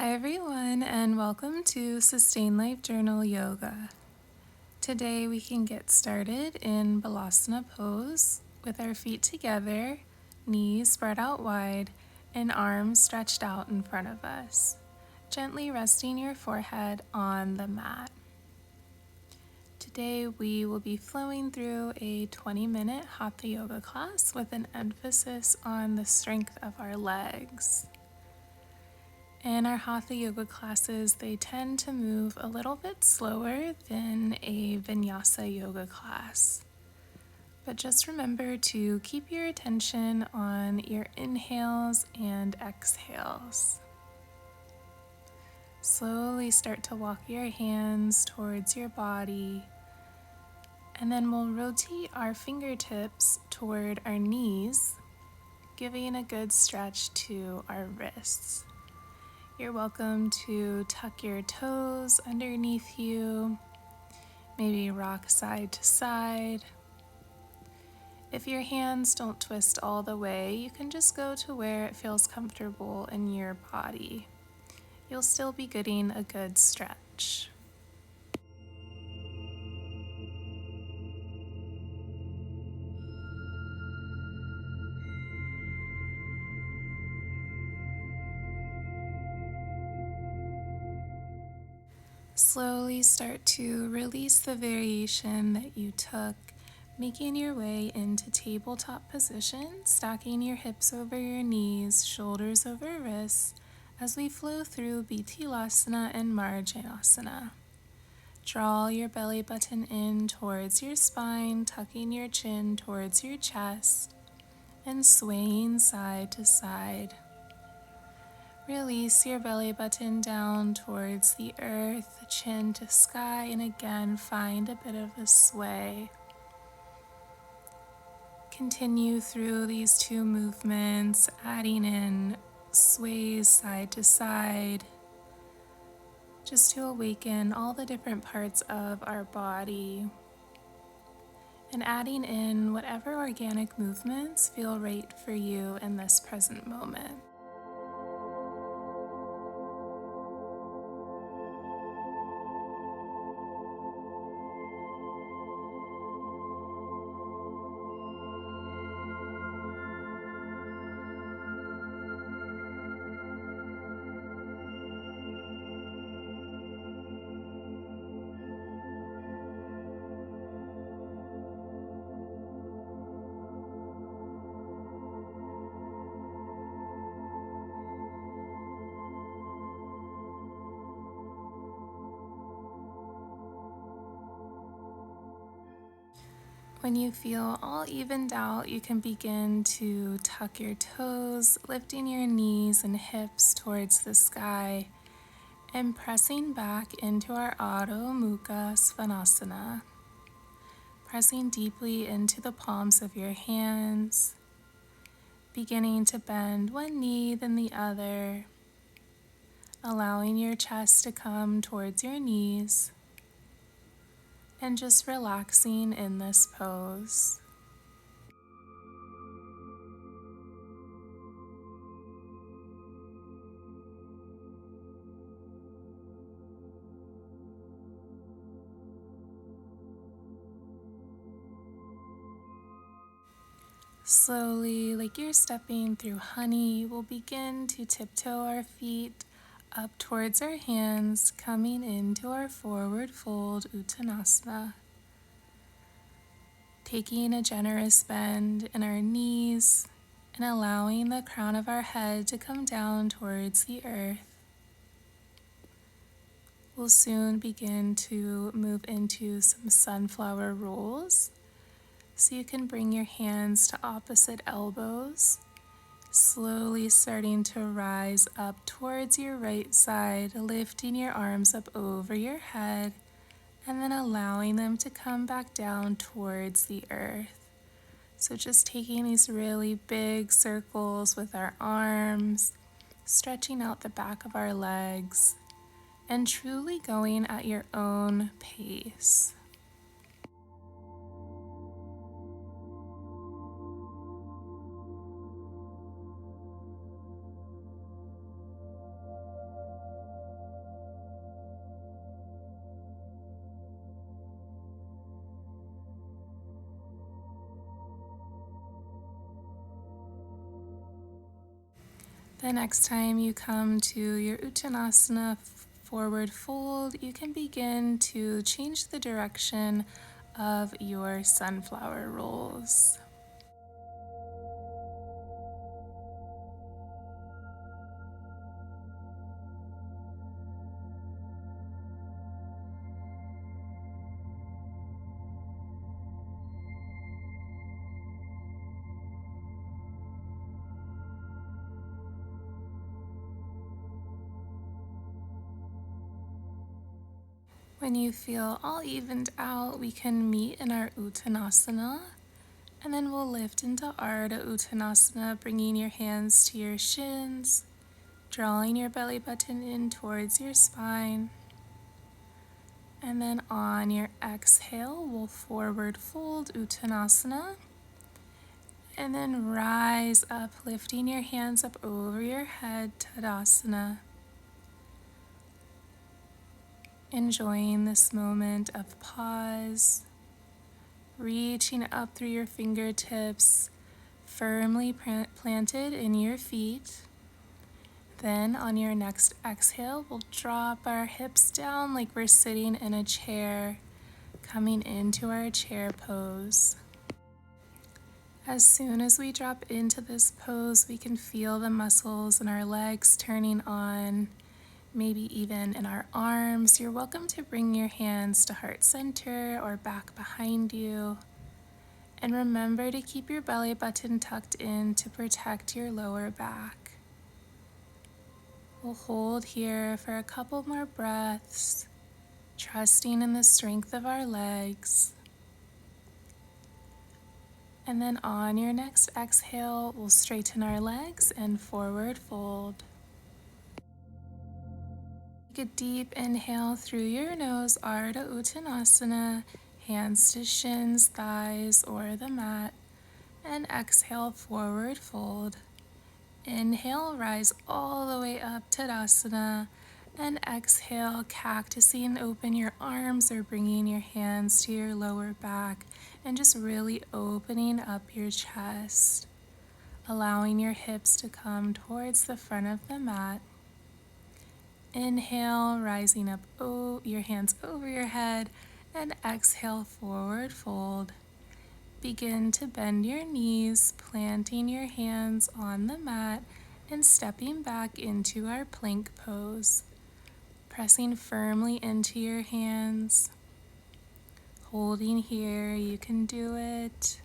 Hi everyone, and welcome to Sustain Life Journal Yoga. Today we can get started in Balasana pose with our feet together, knees spread out wide, and arms stretched out in front of us, gently resting your forehead on the mat. Today we will be flowing through a 20-minute Hatha yoga class with an emphasis on the strength of our legs. In our Hatha yoga classes, they tend to move a little bit slower than a vinyasa yoga class. But just remember to keep your attention on your inhales and exhales. Slowly start to walk your hands towards your body, and then we'll rotate our fingertips toward our knees, giving a good stretch to our wrists. You're welcome to tuck your toes underneath you, maybe rock side to side. If your hands don't twist all the way, you can just go to where it feels comfortable in your body. You'll still be getting a good stretch. Slowly start to release the variation that you took, making your way into tabletop position, stacking your hips over your knees, shoulders over wrists, as we flow through Bitilasana and Marjanasana. Draw your belly button in towards your spine, tucking your chin towards your chest, and swaying side to side. Release your belly button down towards the earth, chin to sky, and again find a bit of a sway. Continue through these two movements, adding in sways side to side, just to awaken all the different parts of our body, and adding in whatever organic movements feel right for you in this present moment. When you feel all evened out, you can begin to tuck your toes, lifting your knees and hips towards the sky, and pressing back into our Adho Mukha Svanasana. Pressing deeply into the palms of your hands, beginning to bend one knee then the other, allowing your chest to come towards your knees, and just relaxing in this pose. Slowly, like you're stepping through honey, we'll begin to tiptoe our feet up towards our hands, coming into our forward fold Uttanasana. Taking a generous bend in our knees and allowing the crown of our head to come down towards the earth. We'll soon begin to move into some sunflower rolls. So you can bring your hands to opposite elbows, slowly starting to rise up towards your right side, lifting your arms up over your head, and then allowing them to come back down towards the earth. So just taking these really big circles with our arms, stretching out the back of our legs, and truly going at your own pace. The next time you come to your Uttanasana forward fold, you can begin to change the direction of your sunflower rolls. When you feel all evened out, we can meet in our Uttanasana, and then we'll lift into Ardha Uttanasana, bringing your hands to your shins, drawing your belly button in towards your spine. And then on your exhale, we'll forward fold Uttanasana, and then rise up, lifting your hands up over your head, Tadasana. Enjoying this moment of pause, reaching up through your fingertips, firmly planted in your feet. Then on your next exhale, we'll drop our hips down like we're sitting in a chair, coming into our chair pose. As soon as we drop into this pose, we can feel the muscles in our legs turning on, maybe even in our arms. You're welcome to bring your hands to heart center or back behind you. And remember to keep your belly button tucked in to protect your lower back. We'll hold here for a couple more breaths, trusting in the strength of our legs. And then on your next exhale, we'll straighten our legs and forward fold. Take a deep inhale through your nose, Ardha Uttanasana, hands to shins, thighs, or the mat. And exhale, forward fold. Inhale, rise all the way up, Tadasana. And exhale, cactusing, open your arms or bringing your hands to your lower back and just really opening up your chest, allowing your hips to come towards the front of the mat. Inhale, rising up, your hands over your head, and exhale, forward fold. Begin to bend your knees, planting your hands on the mat and stepping back into our plank pose. Pressing firmly into your hands, holding here, you can do it.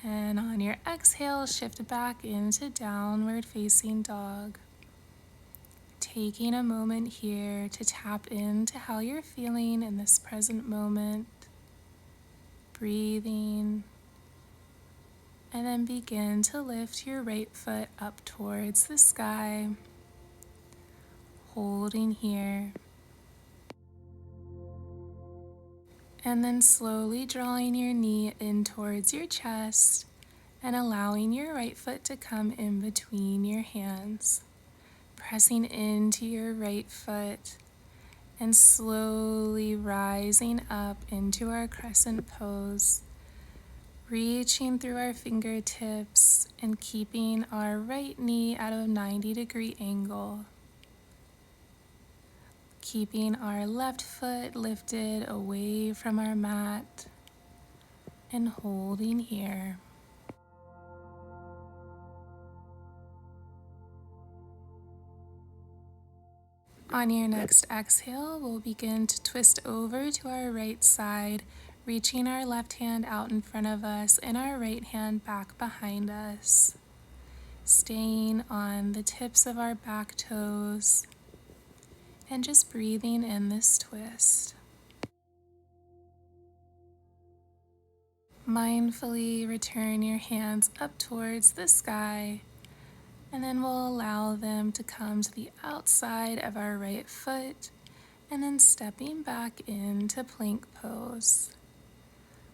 And on your exhale, shift back into downward facing dog. Taking a moment here to tap into how you're feeling in this present moment. Breathing. And then begin to lift your right foot up towards the sky. Holding here. And then slowly drawing your knee in towards your chest and allowing your right foot to come in between your hands. Pressing into your right foot and slowly rising up into our crescent pose, reaching through our fingertips and keeping our right knee at a 90-degree angle. Keeping our left foot lifted away from our mat and holding here. On your next exhale, we'll begin to twist over to our right side, reaching our left hand out in front of us and our right hand back behind us. Staying on the tips of our back toes and just breathing in this twist. Mindfully return your hands up towards the sky, and then we'll allow them to come to the outside of our right foot, and then stepping back into plank pose.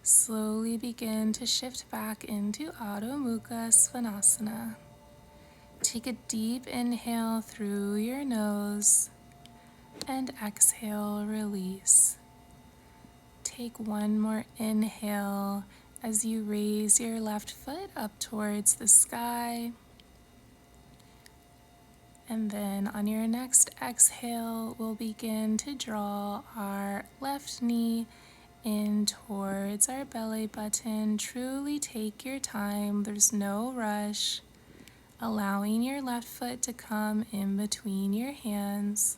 Slowly begin to shift back into Adho Mukha Svanasana. Take a deep inhale through your nose, and exhale, release. Take one more inhale as you raise your left foot up towards the sky. And then on your next exhale, we'll begin to draw our left knee in towards our belly button. Truly take your time, there's no rush. Allowing your left foot to come in between your hands.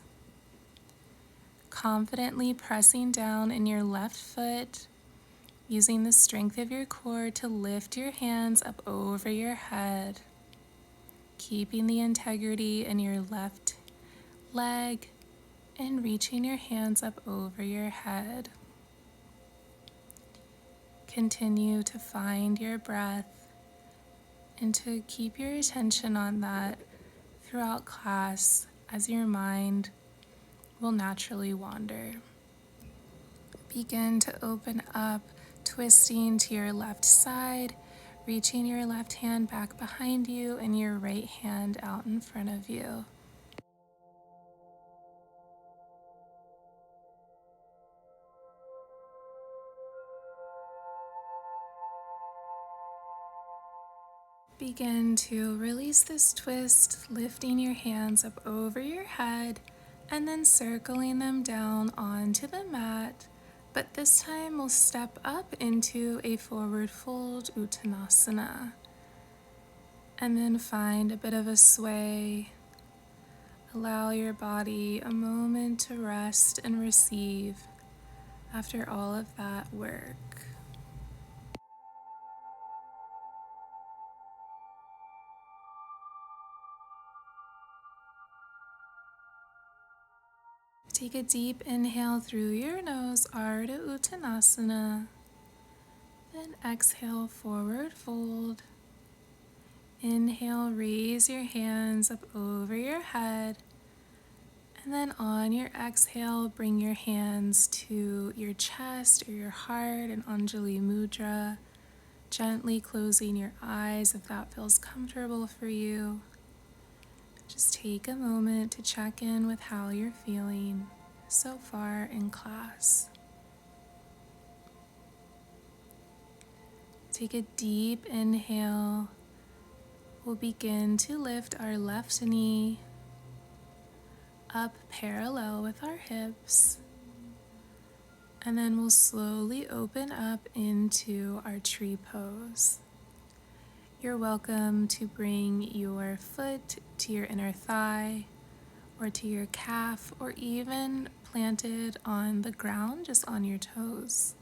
Confidently pressing down in your left foot, using the strength of your core to lift your hands up over your head. Keeping the integrity in your left leg and reaching your hands up over your head. Continue to find your breath and to keep your attention on that throughout class as your mind will naturally wander. Begin to open up, twisting to your left side, reaching your left hand back behind you and your right hand out in front of you. Begin to release this twist, lifting your hands up over your head and then circling them down onto the mat. But this time we'll step up into a forward fold Uttanasana. And then find a bit of a sway. Allow your body a moment to rest and receive after all of that work. Take a deep inhale through your nose, Ardha Uttanasana. Then exhale, forward fold. Inhale, raise your hands up over your head. And then on your exhale, bring your hands to your chest or your heart in Anjali Mudra. Gently closing your eyes if that feels comfortable for you. Just take a moment to check in with how you're feeling so far in class. Take a deep inhale. We'll begin to lift our left knee up parallel with our hips. And then we'll slowly open up into our tree pose. You're welcome to bring your foot to your inner thigh or to your calf or even planted on the ground, just on your toes,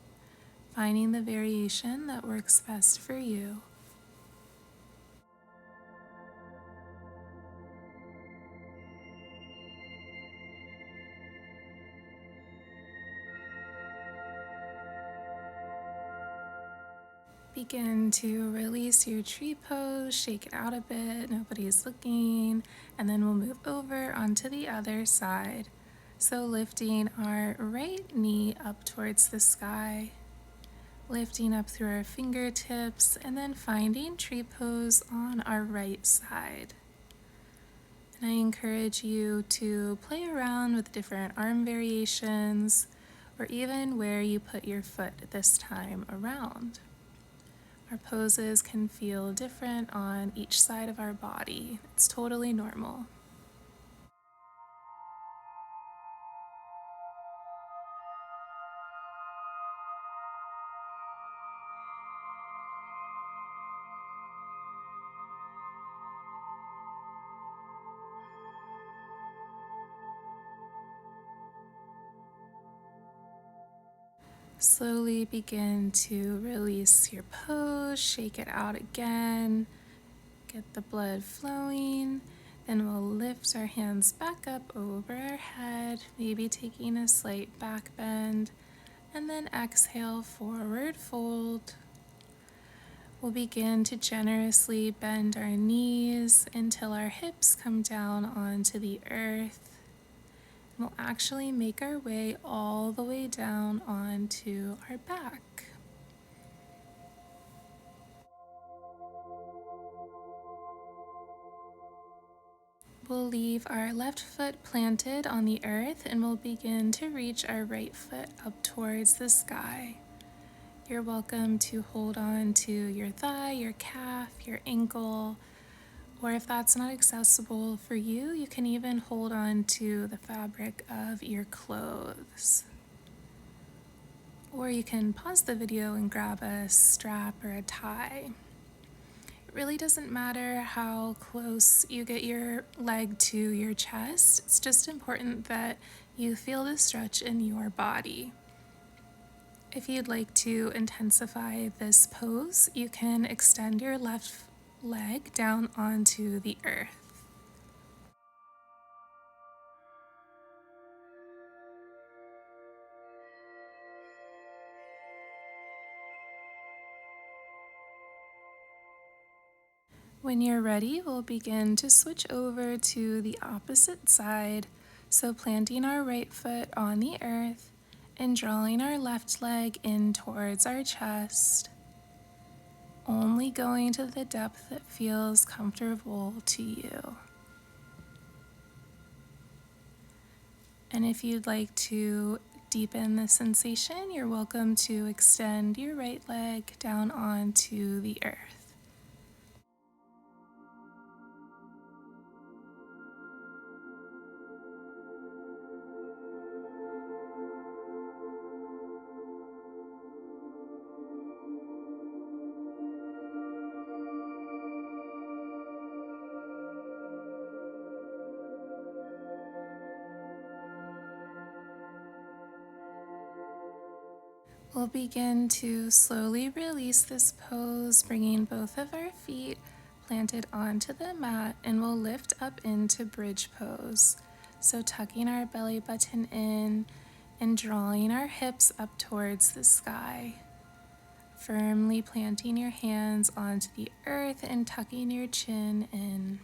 finding the variation that works best for you. Begin to release your tree pose, shake it out a bit, nobody's looking, and then we'll move over onto the other side. So lifting our right knee up towards the sky, lifting up through our fingertips, and then finding tree pose on our right side. And I encourage you to play around with different arm variations, or even where you put your foot this time around. Our poses can feel different on each side of our body. It's totally normal. Slowly begin to release your pose, shake it out again, get the blood flowing. Then we'll lift our hands back up over our head, maybe taking a slight back bend, and then exhale, forward fold. We'll begin to generously bend our knees until our hips come down onto the earth. We'll actually make our way all the way down onto our back. We'll leave our left foot planted on the earth and we'll begin to reach our right foot up towards the sky. You're welcome to hold on to your thigh, your calf, your ankle, Or if that's not accessible for you, you can even hold on to the fabric of your clothes. Or you can pause the video and grab a strap or a tie. It really doesn't matter how close you get your leg to your chest. It's just important that you feel the stretch in your body. If you'd like to intensify this pose, you can extend your left leg down onto the earth. When you're ready, we'll begin to switch over to the opposite side. So planting our right foot on the earth and drawing our left leg in towards our chest, only going to the depth that feels comfortable to you. And if you'd like to deepen the sensation, you're welcome to extend your right leg down onto the earth. We'll begin to slowly release this pose, bringing both of our feet planted onto the mat, and we'll lift up into bridge pose. So tucking our belly button in and drawing our hips up towards the sky. Firmly planting your hands onto the earth and tucking your chin in.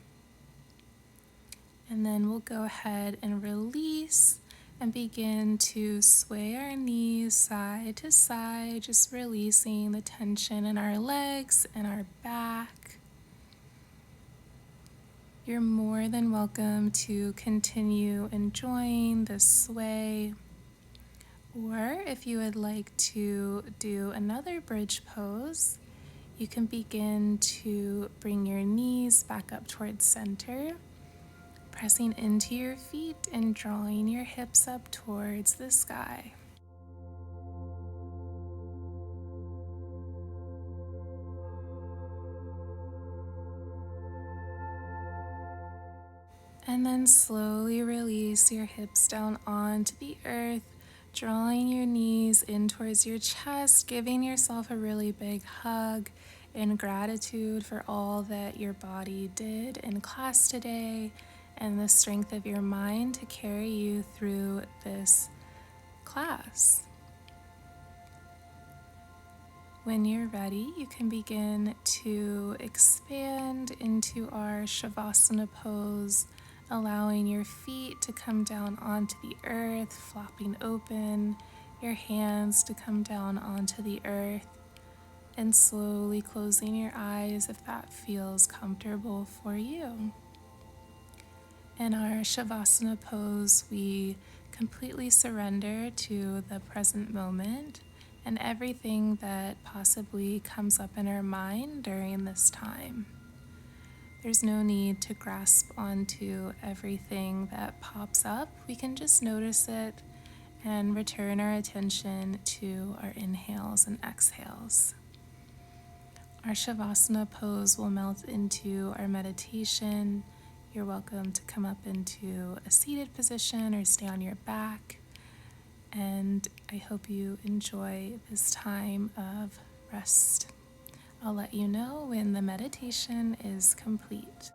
And then we'll go ahead and release and begin to sway our knees side to side, just releasing the tension in our legs and our back. You're more than welcome to continue enjoying this sway. Or if you would like to do another bridge pose, you can begin to bring your knees back up towards center, pressing into your feet and drawing your hips up towards the sky. And then slowly release your hips down onto the earth, drawing your knees in towards your chest, giving yourself a really big hug in gratitude for all that your body did in class today and the strength of your mind to carry you through this class. When you're ready, you can begin to expand into our Shavasana pose, allowing your feet to come down onto the earth, flopping open, your hands to come down onto the earth, and slowly closing your eyes if that feels comfortable for you. In our Shavasana pose, we completely surrender to the present moment and everything that possibly comes up in our mind during this time. There's no need to grasp onto everything that pops up. We can just notice it and return our attention to our inhales and exhales. Our Shavasana pose will melt into our meditation. You're welcome to come up into a seated position or stay on your back. And I hope you enjoy this time of rest. I'll let you know when the meditation is complete.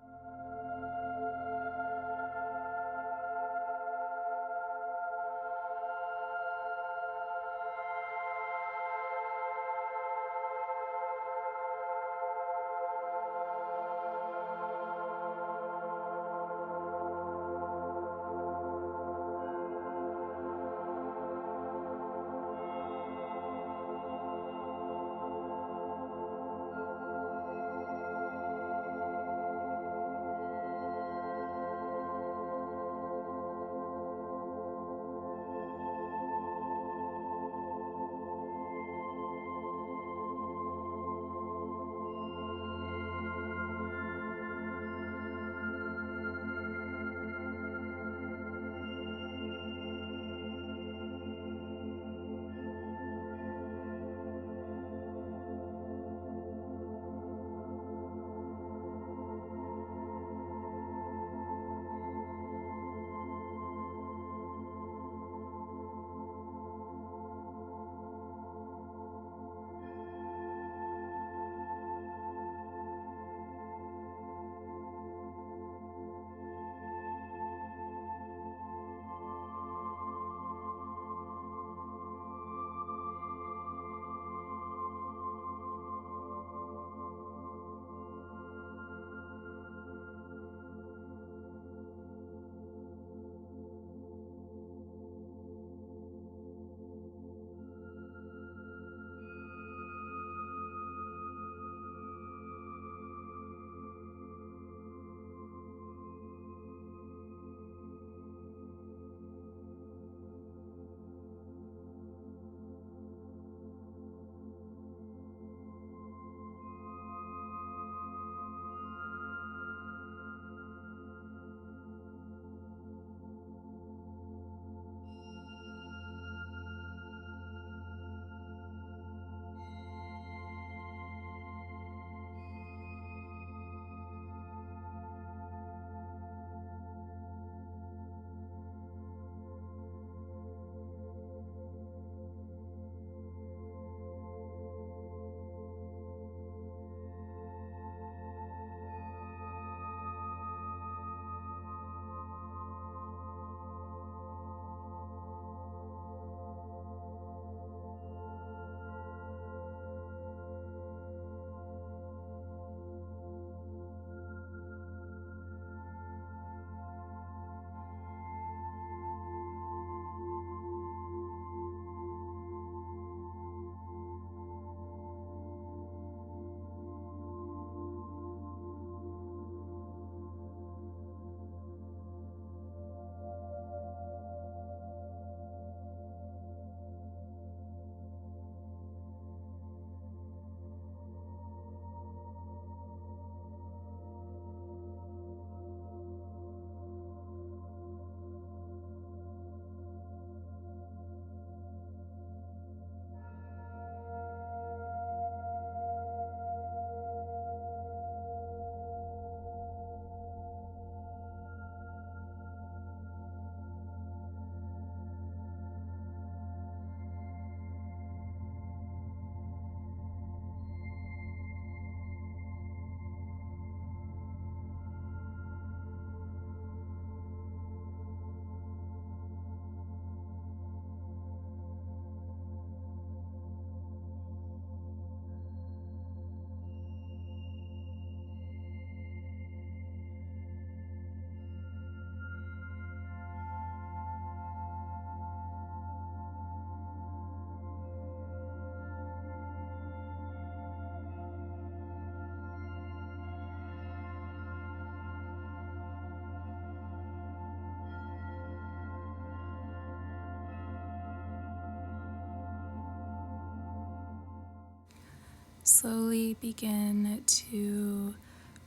Slowly begin to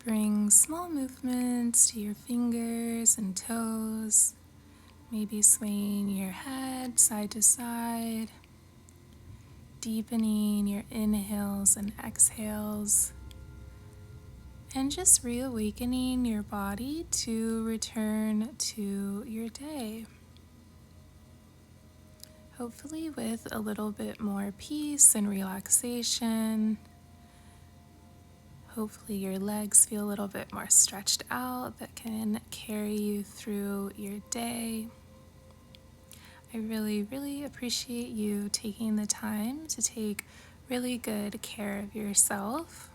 bring small movements to your fingers and toes, maybe swaying your head side to side, deepening your inhales and exhales, and just reawakening your body to return to your day. Hopefully with a little bit more peace and relaxation. Hopefully your legs feel a little bit more stretched out that can carry you through your day. I really, really appreciate you taking the time to take really good care of yourself,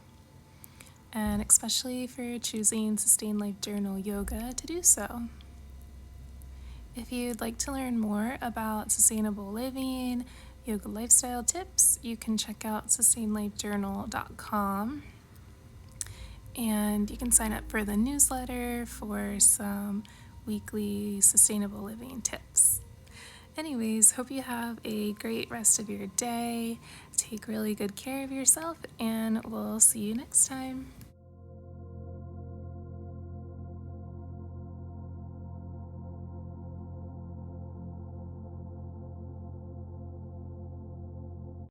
and especially for choosing Sustain Life Journal Yoga to do so. If you'd like to learn more about sustainable living, yoga lifestyle tips, you can check out sustainlifejournal.com. And you can sign up for the newsletter for some weekly sustainable living tips. Anyways, hope you have a great rest of your day. Take really good care of yourself, and we'll see you next time.